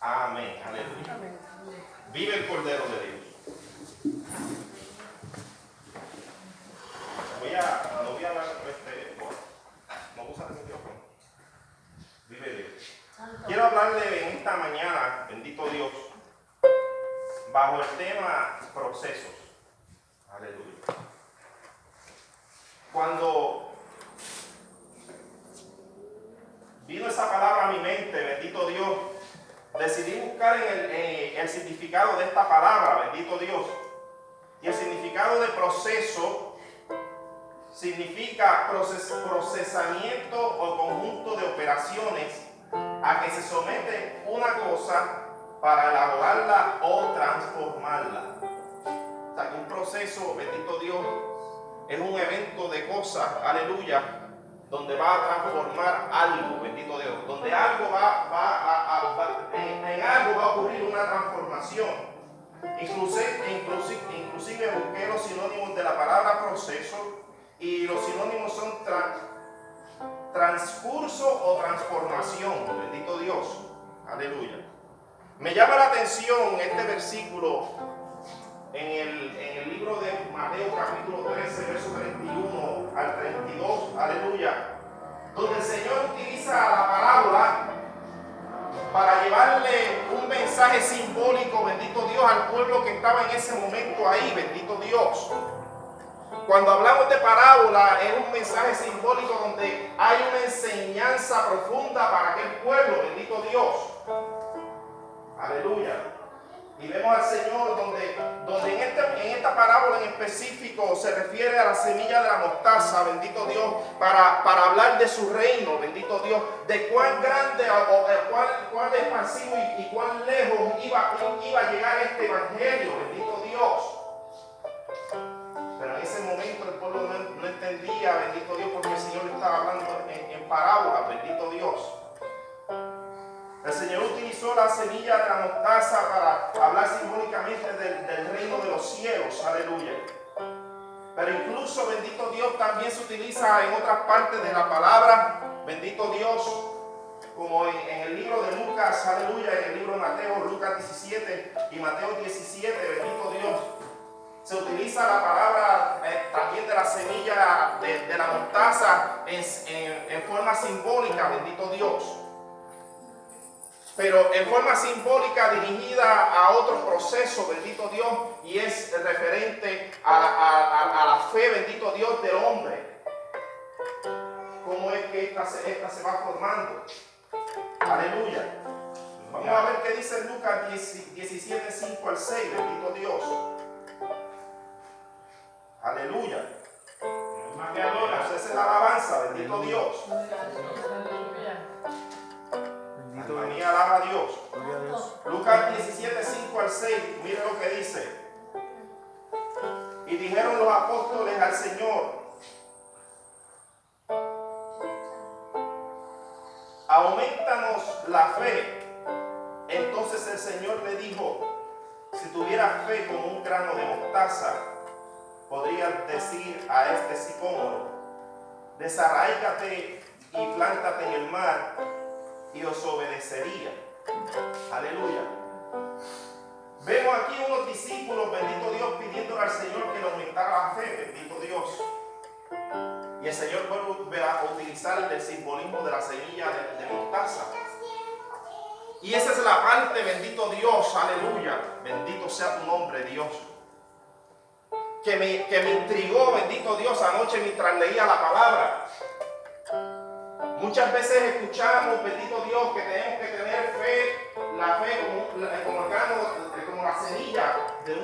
Amén. Aleluya. Amén. Vive el Cordero de Dios. No voy a hablar, no voy a usar el micrófono. Vive Dios. Quiero hablarle en esta mañana, bendito Dios, bajo el tema procesos. Aleluya. Cuando vino esa palabra a mi mente, bendito Dios, decidí buscar en el significado de esta palabra, bendito Dios. Y el significado de proceso significa procesamiento o conjunto de operaciones a que se somete una cosa para elaborarla o transformarla. O sea, que un proceso, bendito Dios, es un evento de cosas, aleluya, donde va a transformar algo, bendito Dios, donde algo en algo va a ocurrir una transformación. Inclusive busqué los sinónimos de la palabra proceso y los sinónimos son transcurso o transformación, bendito Dios, aleluya. Me llama la atención este versículo en el libro de Mateo capítulo 13, verso 31 al 32, aleluya, donde el Señor utiliza la parábola para llevarle un mensaje simbólico, bendito Dios, al pueblo que estaba en ese momento ahí, bendito Dios. Cuando hablamos de parábola, es un mensaje simbólico donde hay una enseñanza profunda para aquel pueblo, bendito Dios. Aleluya. Y vemos al Señor donde en esta parábola en específico se refiere a la semilla de la mostaza, bendito Dios, para hablar de su reino, bendito Dios, de cuán grande o cuán expansivo y cuán lejos iba a llegar este evangelio, bendito Dios. Pero en ese momento el pueblo no entendía, bendito Dios, porque el Señor le estaba hablando en parábola, bendito Dios. El Señor utilizó la semilla de la mostaza para hablar simbólicamente del reino de los cielos, aleluya. Pero incluso, bendito Dios, también se utiliza en otras partes de la palabra, bendito Dios, como en el libro de Lucas, aleluya, en el libro de Mateo, Lucas 17 y Mateo 17, bendito Dios. Se utiliza la palabra también de la semilla de la mostaza en forma simbólica, bendito Dios. Pero en forma simbólica dirigida a otro proceso, bendito Dios, y es referente a la fe, bendito Dios, del hombre. Cómo es que esta se va formando. Aleluya. Vamos a ver qué dice Lucas 17, 5 al 6, bendito Dios. Aleluya. Esa es la alabanza, bendito Dios. Alma mía, alaba a Dios. Lucas 17, 5 al 6, mire lo que dice. Y dijeron los apóstoles al Señor: aumentanos la fe. Entonces el Señor le dijo: si tuvieras fe como un grano de mostaza, podrías decir a este sicómoro: desarráigate y plántate en el mar, y os obedecería. Aleluya. Vemos aquí unos discípulos, bendito Dios, pidiéndole al Señor que le aumentara la fe, bendito Dios. Y el Señor vuelve a utilizar el simbolismo de la semilla de mostaza. Y esa es la parte, bendito Dios, aleluya. Bendito sea tu nombre, Dios. Que me intrigó, bendito Dios, anoche mientras leía la palabra. Muchas veces escuchamos, bendito Dios, que tenemos que tener fe, la fe como la semilla de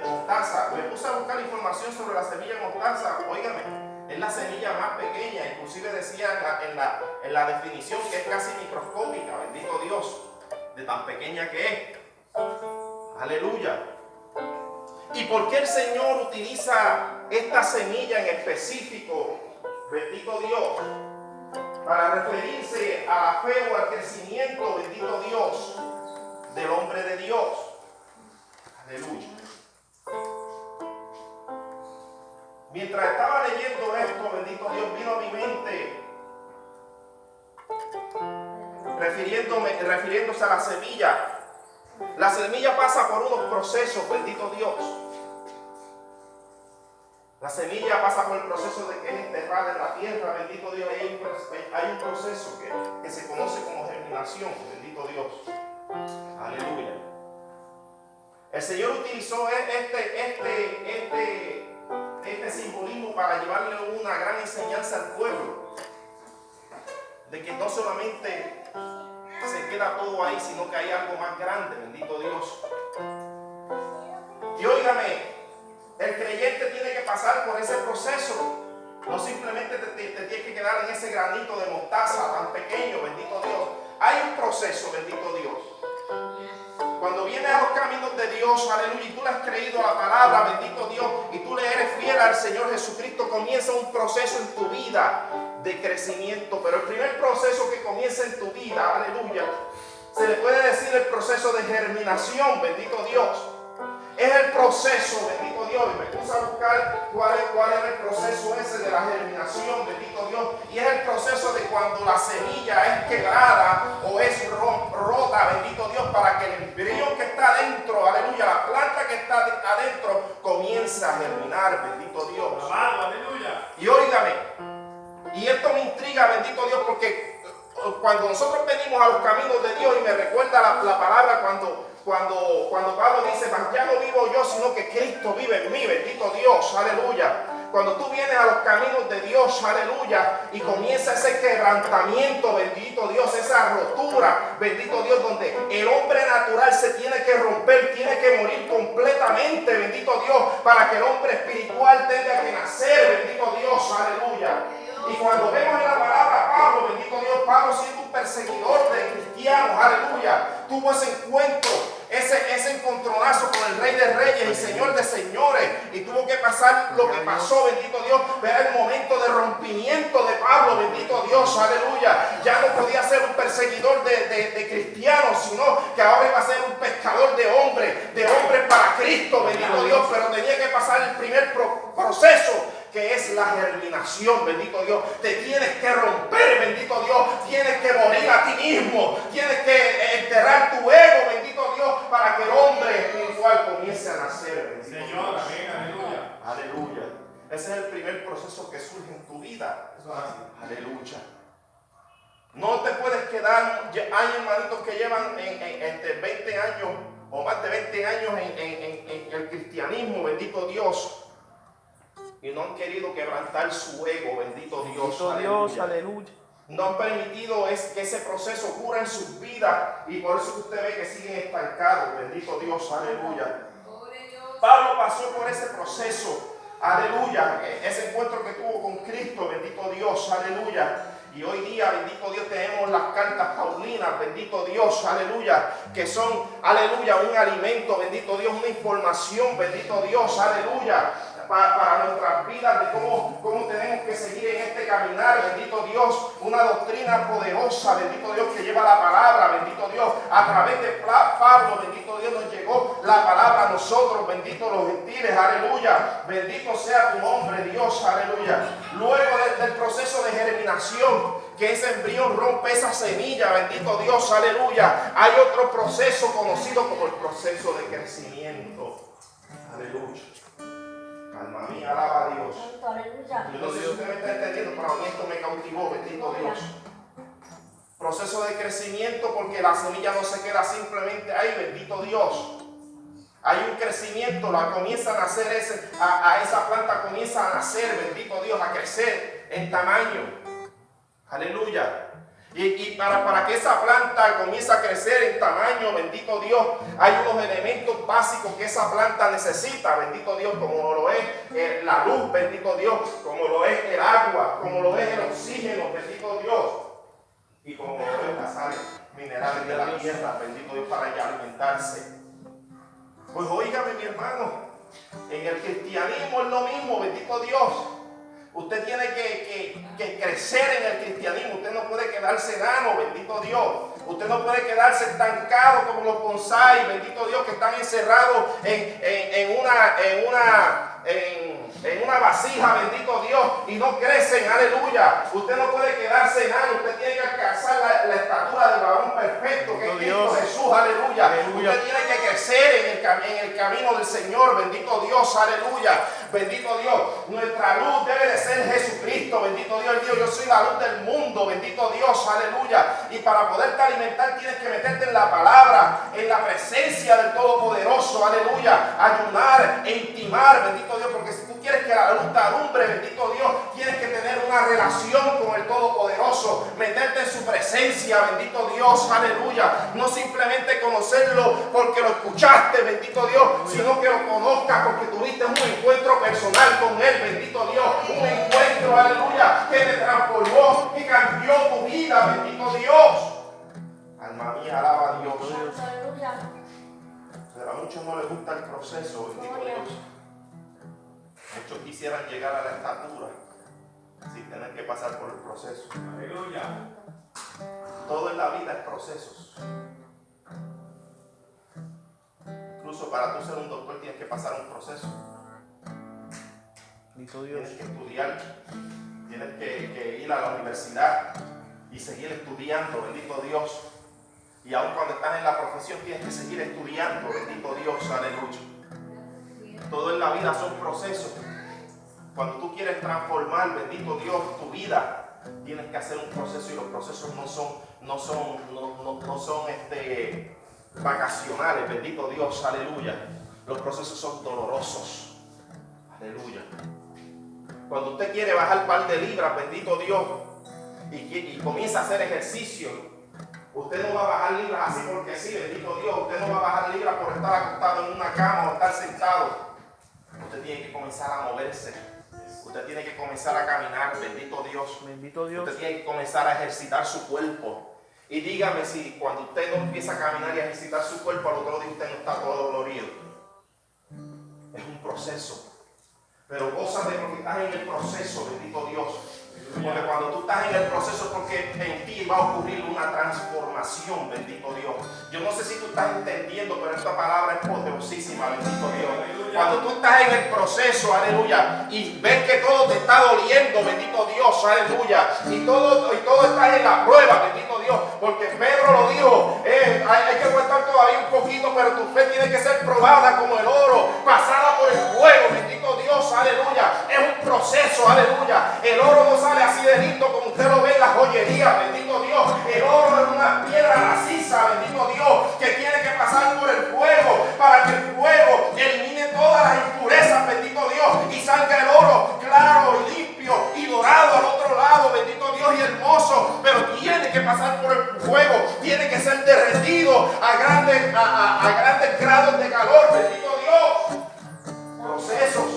mostaza. Me puse a buscar información sobre la semilla de mostaza. Óigame, es la semilla más pequeña, inclusive decía en la definición que es casi microscópica, bendito Dios, de tan pequeña que es. Aleluya. ¿Y por qué el Señor utiliza esta semilla en específico, bendito Dios? Para referirse a la fe o al crecimiento, bendito Dios, del hombre de Dios. Aleluya. Mientras estaba leyendo esto, bendito Dios, vino a mi mente refiriéndose a la semilla. La semilla pasa por unos procesos, bendito Dios. La semilla pasa por el proceso de que es enterrada en la tierra, bendito Dios. Hay un proceso que se conoce como germinación, bendito Dios. Aleluya. El Señor utilizó este simbolismo para llevarle una gran enseñanza al pueblo. De que no solamente se queda todo ahí, sino que hay algo más grande, bendito Dios. Y óigame, el creyente tiene que pasar por ese proceso. No simplemente te tienes que quedar en ese granito de mostaza tan pequeño, bendito Dios. Hay un proceso, bendito Dios. Cuando vienes a los caminos de Dios, aleluya, y tú le has creído a la palabra, bendito Dios, y tú le eres fiel al Señor Jesucristo, comienza un proceso en tu vida de crecimiento. Pero el primer proceso que comienza en tu vida, aleluya, se le puede decir el proceso de germinación, bendito Dios. Es el proceso, bendito Dios, y me puse a buscar cuál es el proceso ese de la germinación, bendito Dios, y es el proceso de cuando la semilla es quebrada o es rota, bendito Dios, para que el embrión que está adentro, aleluya, la planta que está adentro comienza a germinar, bendito Dios. Aleluya. Y óigame, y esto me intriga, bendito Dios, porque cuando nosotros venimos a los caminos de Dios, y me recuerda la palabra cuando Pablo dice, mas ya no vivo yo, sino que Cristo vive en mí, bendito Dios, aleluya. Cuando tú vienes a los caminos de Dios, aleluya, y comienza ese quebrantamiento, bendito Dios, esa rotura, bendito Dios, donde el hombre natural se tiene que romper, tiene que morir completamente, bendito Dios, para que el hombre espiritual tenga que nacer, bendito Dios, aleluya. Y cuando vemos en la palabra Pablo, bendito Dios, Pablo siendo un perseguidor de cristianos, aleluya, tuvo ese encuentro, ese encontronazo con el Rey de Reyes y Señor de Señores, y tuvo que pasar lo que pasó, bendito Dios. Era el momento de rompimiento de Pablo, bendito Dios, aleluya. Ya no podía ser un perseguidor de cristianos, sino que ahora iba a ser un pescador de hombres para Cristo, bendito Dios. Pero tenía que pasar el primer proceso, que es la germinación, bendito Dios. Te tienes que romper, bendito Dios. Tienes que morir a ti mismo. Tienes que enterrar tu ego, bendito Dios, para que el hombre espiritual comience a nacer, bendito Señor, Dios. amén, aleluya. Aleluya. Ese es el primer proceso que surge en tu vida. Aleluya. No te puedes quedar. Hay hermanitos que llevan entre 20 años o más de 20 años en el cristianismo, bendito Dios, y no han querido quebrantar su ego, bendito Dios. Bendito Dios, aleluya. No han permitido que ese proceso ocurra en sus vidas, y por eso usted ve que siguen estancados, bendito Dios, aleluya. Pablo pasó por ese proceso, aleluya, ese encuentro que tuvo con Cristo, bendito Dios, aleluya. Y hoy día, bendito Dios, tenemos las cartas paulinas, bendito Dios, aleluya, que son, aleluya, un alimento, bendito Dios, una información, bendito Dios, aleluya, para nuestras vidas, de cómo tenemos que seguir en este caminar, bendito Dios, una doctrina poderosa, bendito Dios, que lleva la palabra, bendito Dios, a través de Pablo, bendito Dios, nos llegó la palabra a nosotros, bendito los gentiles, aleluya, bendito sea tu nombre, Dios, aleluya. Luego del proceso de germinación, que ese embrión rompe esa semilla, bendito Dios, aleluya, hay otro proceso conocido como el proceso de crecimiento, aleluya. Alma mía, alaba a Dios. Yo no sé si usted me está entendiendo, pero a mí esto me cautivó, bendito Dios. Proceso de crecimiento, porque la semilla no se queda simplemente ahí, bendito Dios. Hay un crecimiento, comienza a nacer, esa planta comienza a nacer, bendito Dios, a crecer en tamaño. Aleluya. Y para que esa planta comience a crecer en tamaño, bendito Dios, hay unos elementos básicos que esa planta necesita, bendito Dios, como lo es la luz, bendito Dios, como lo es el agua, como lo es el oxígeno, bendito Dios, y como lo es las sales minerales de la tierra, bendito Dios, para ella alimentarse. Pues óigame, mi hermano, en el cristianismo es lo mismo, bendito Dios. Usted tiene que crecer en el cristianismo. Usted no puede quedarse enano, bendito Dios. Usted no puede quedarse estancado como los bonsai, bendito Dios, que están encerrados en una vasija, bendito Dios, y no crecen, aleluya. Usted no puede quedarse enano. Usted tiene que alcanzar la estatura del varón Usted tiene que crecer en el camino del Señor. Bendito Dios, aleluya. Bendito Dios. Nuestra luz debe de ser Jesucristo. Bendito Dios. Él dijo, yo soy la luz del mundo. Bendito Dios, aleluya. Y para poderte alimentar tienes que meterte en la palabra, en la presencia del Todopoderoso, aleluya. Ayunar e intimar, bendito Dios, porque si tú quieres que la luz te alumbre, bendito Dios, tienes que tener una relación con el Todopoderoso, meterte en su presencia, bendito Dios, aleluya. No simplemente conocerlo porque lo escuchaste, bendito Dios, sino que lo conozcas porque tuviste un encuentro personal con Él, bendito Dios. Un encuentro, aleluya, que te transformó y cambió tu vida, bendito Dios. Alma mía, alaba a Dios. Pero a muchos no les gusta el proceso, bendito Dios. Muchos quisieran llegar a la estatura sin tener que pasar por el proceso. Aleluya. Todo en la vida es procesos. Incluso para tú ser un doctor tienes que pasar un proceso. Tienes que estudiar, tienes que ir a la universidad y seguir estudiando, bendito Dios. Y aun cuando estás en la profesión tienes que seguir estudiando, bendito Dios, aleluya. Todo en la vida son procesos. Cuando tú quieres transformar, bendito Dios, tu vida, tienes que hacer un proceso y los procesos no son vacacionales, bendito Dios, aleluya. Los procesos son dolorosos, aleluya. Cuando usted quiere bajar un par de libras, bendito Dios, y comienza a hacer ejercicio, usted no va a bajar libras así porque sí, bendito Dios. Usted no va a bajar libras por estar acostado en una cama o estar sentado. Usted tiene que comenzar a moverse. Usted tiene que comenzar a caminar, bendito Dios. Bendito Dios. Usted tiene que comenzar a ejercitar su cuerpo. Y dígame si cuando usted no empieza a caminar y a ejercitar su cuerpo, al otro día usted no está todo dolorido. Es un proceso. Pero gózate porque estás en el proceso, bendito Dios. Porque cuando tú estás en el proceso es porque en ti va a ocurrir una transformación, bendito Dios. Yo no sé si tú estás entendiendo, pero esta palabra es poderosísima, bendito Dios. Cuando tú estás en el proceso, aleluya, y ves que todo te está doliendo, bendito Dios, aleluya, y todo está en la prueba, bendito Dios, porque Pedro lo dijo, hay que aguantar todavía un poquito, pero tu fe tiene que ser probada como el oro, pasada por el fuego, bendito Dios, aleluya. Es un proceso, aleluya. El oro no sale así de lindo como usted lo ve en la joyería, bendito Dios. El oro es una piedra maciza, bendito Dios, que tiene que pasar por el fuego para que el fuego elimine todas las impurezas, bendito Dios, y salga el oro claro y limpio y dorado al otro lado, bendito Dios, y hermoso. Pero tiene que pasar por el fuego, tiene que ser derretido a grandes grados de calor, bendito Dios. Procesos.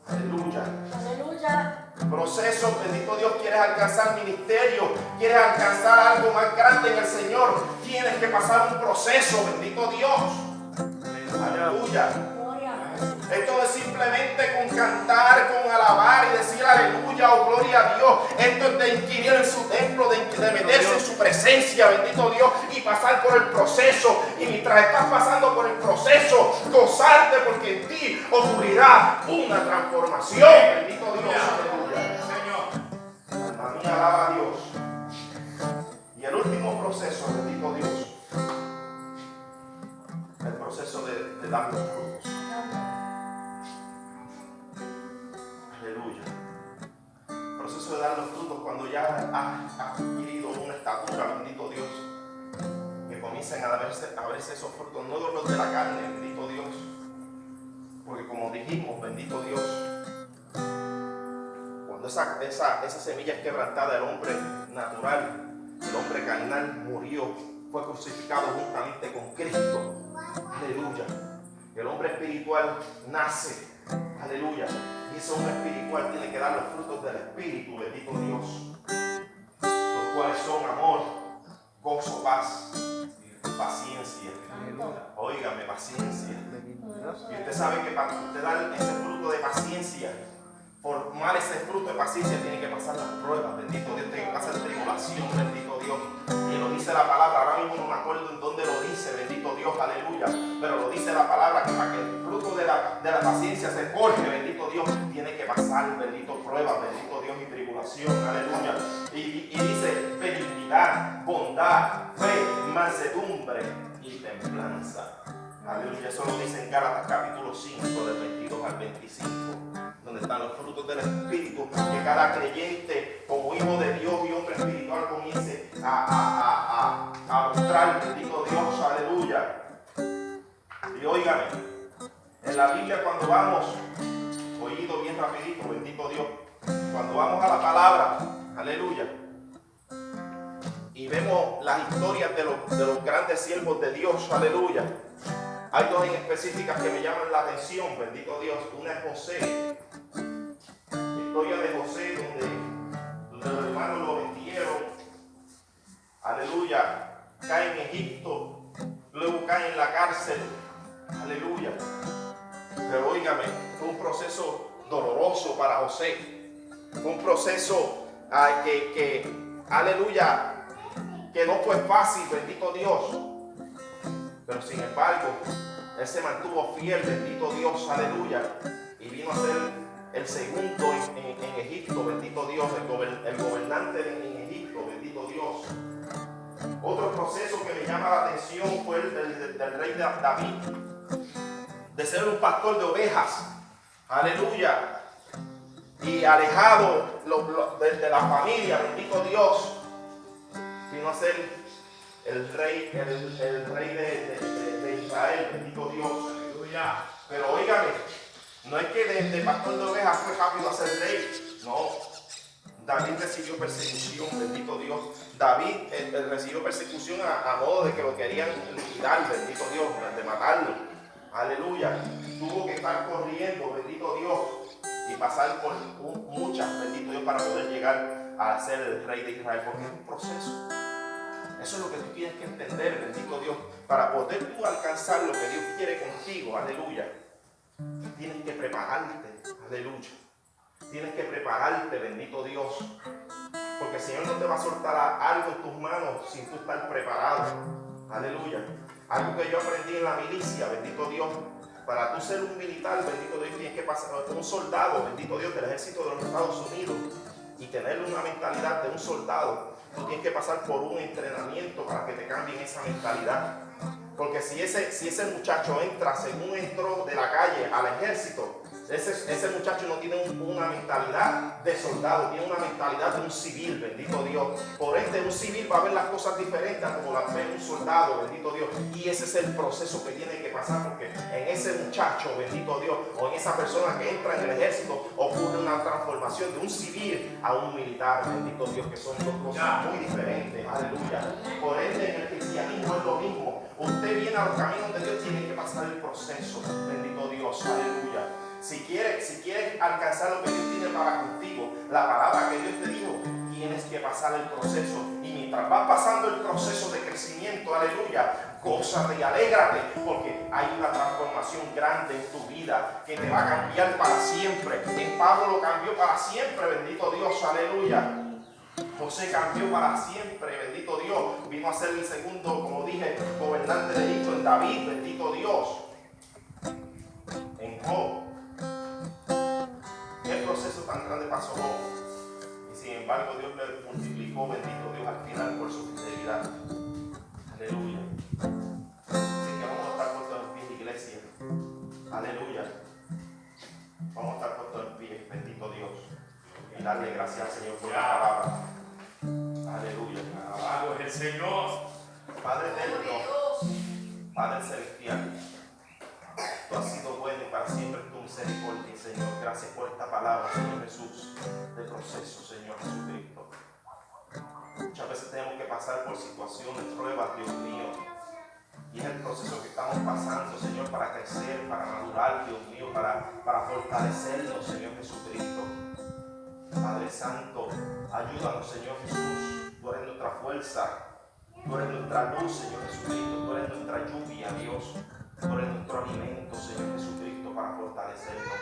Aleluya. Aleluya. Procesos, bendito Dios. Quieres alcanzar ministerio, quieres alcanzar algo más grande en el Señor, tienes que pasar un proceso, bendito Dios. Aleluya. Esto no es simplemente con cantar, con alabar y decir aleluya o gloria a Dios. Esto es de inquirir en su templo, de meterse en su presencia, bendito Dios, y pasar por el proceso. Y mientras estás pasando por el proceso, gozarte porque en ti ocurrirá una transformación, bendito Dios. Aleluya. Señor. Alma mía, alaba a Dios. Y el último proceso, bendito Dios, el proceso de dar los frutos. Aleluya. El proceso de dar los frutos cuando ya has adquirido una estatura, bendito Dios, que comiencen a verse esos frutos, no los de la carne, bendito Dios. Porque como dijimos, bendito Dios, cuando esa semilla es quebrantada, el hombre natural, el hombre carnal murió, fue crucificado juntamente con Cristo. Aleluya. El hombre espiritual nace. Aleluya. Y ese hombre espiritual tiene que dar los frutos del Espíritu, bendito Dios. Los cuales son amor, gozo, paz, paciencia. Óigame, paciencia. Y usted sabe que para usted dar ese fruto de paciencia, formar ese fruto de paciencia, tiene que pasar las pruebas, bendito Dios, tiene que pasar tribulación, bendito Dios. Y lo dice la palabra, ahora mismo no me acuerdo en dónde lo dice, bendito Dios, aleluya. Pero lo dice la palabra, que para que el fruto de la paciencia se forje, bendito Dios, tiene que pasar, bendito, pruebas, bendito Dios, y tribulación, aleluya. Y dice benignidad, bondad, fe, mansedumbre y templanza. Aleluya, eso lo dice en Gálatas capítulo 5, del 22 al 25, donde están los frutos del Espíritu, que cada creyente como hijo de Dios y hombre espiritual comience a mostrar, bendito Dios, aleluya. Y óigame, en la Biblia cuando vamos, oído bien rapidito, bendito Dios, cuando vamos a la palabra, aleluya, y vemos las historias de los grandes siervos de Dios, aleluya. Hay dos en específicas que me llaman la atención, bendito Dios. Una es José, la historia de José donde los hermanos lo vendieron, aleluya, cae en Egipto, luego cae en la cárcel, aleluya. Pero óigame, fue un proceso doloroso para José, fue un proceso aleluya, que no fue fácil, bendito Dios. Pero sin embargo, él se mantuvo fiel, bendito Dios, aleluya, y vino a ser el segundo en Egipto, bendito Dios, el gobernante en Egipto, bendito Dios. Otro proceso que me llama la atención fue el del rey David, de ser un pastor de ovejas, aleluya, y alejado de la familia, bendito Dios, vino a ser el rey de Israel, bendito Dios. Aleluya. Pero óigame, no es que de pastor de ovejas fue rápido a ser rey, no. David recibió persecución, bendito Dios. David recibió persecución a modo de que lo querían liquidar, bendito Dios, de matarlo. Aleluya. Tuvo que estar corriendo, bendito Dios, y pasar por muchas, bendito Dios, para poder llegar a ser el rey de Israel, porque es un proceso. Eso es lo que tú tienes que entender, bendito Dios, para poder tú alcanzar lo que Dios quiere contigo, aleluya. Tienes que prepararte, aleluya. Tienes que prepararte, bendito Dios, porque el Señor no te va a soltar algo en tus manos sin tú estar preparado, aleluya. Algo que yo aprendí en la milicia, bendito Dios, para tú ser un militar, bendito Dios, tienes que pasar, un soldado, bendito Dios, del ejército de los Estados Unidos, y tener una mentalidad de un soldado. Tú tienes que pasar por un entrenamiento para que te cambien esa mentalidad. Porque si ese muchacho entra, según entró de la calle al ejército, ese muchacho no tiene una mentalidad de soldado, tiene una mentalidad de un civil, bendito Dios. Por ende, un civil va a ver las cosas diferentes a como las ve un soldado, bendito Dios. Y ese es el proceso que tiene que pasar, porque en ese muchacho, bendito Dios, o en esa persona que entra en el ejército, ocurre una transformación de un civil a un militar, bendito Dios, que son dos cosas muy diferentes, aleluya. Por ende, en el cristianismo es lo mismo. Usted viene a los caminos de Dios, tiene que pasar el proceso, bendito Dios, aleluya. Si quieres alcanzar lo que Dios tiene para contigo, la palabra que Dios te dijo, tienes que pasar el proceso. Y mientras vas pasando el proceso de crecimiento, aleluya, gózate y alégrate, porque hay una transformación grande en tu vida que te va a cambiar para siempre. En Pablo lo cambió para siempre, bendito Dios, aleluya. José cambió para siempre, bendito Dios. Vino a ser el segundo, como dije, gobernante de Egipto. En David, bendito Dios. En Job. ¿Qué proceso tan grande pasó Job? Y sin embargo Dios le multiplicó, bendito Dios, al final por su fidelidad. Aleluya. Así que vamos a estar puestos en pie, iglesia. Aleluya. Vamos a estar puestos en pie, bendito Dios. Y darle gracias al Señor por la palabra. Aleluya. Alabado es el Señor. Padre eterno, Padre celestial, tú has sido bueno y para siempre tu misericordia, Señor. Gracias por esta palabra, Señor Jesús, de proceso, Señor Jesucristo. Muchas veces tenemos que pasar por situaciones, pruebas, Dios mío. Y es el proceso que estamos pasando, Señor, para crecer, para madurar, Dios mío, para fortalecernos, Señor Jesucristo. Padre Santo, ayúdanos, Señor Jesús. Tú eres nuestra fuerza, tú eres nuestra luz, Señor Jesucristo. Tú eres nuestra lluvia, Dios. Tú eres nuestro alimento, Señor Jesucristo, para fortalecernos.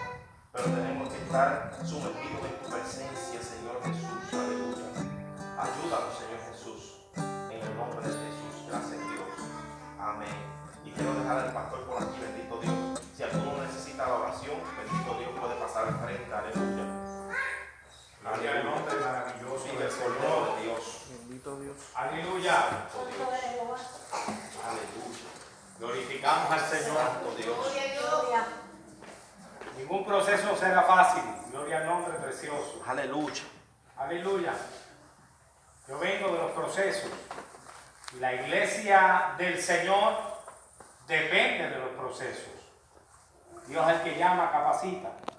Pero tenemos que estar sumergidos en tu presencia, Señor Jesús. Aleluya. Ayúdanos, Señor Jesús. En el nombre de Jesús. Gracias, Dios. Amén. Y quiero dejar al pastor por aquí, bendito Dios. Si alguno necesita la oración, bendito Dios, puede pasar al frente. Aleluya. Gloria al nombre maravilloso Vive del el Cordero Señor. de Dios. Bendito Dios. Alguien Aleluya. Aleluya. Glorificamos al Señor. Santo Dios. Ningún proceso será fácil. Gloria al nombre precioso. Aleluya. Aleluya. Yo vengo de los procesos. Y la iglesia del Señor depende de los procesos. Dios es el que llama, capacita.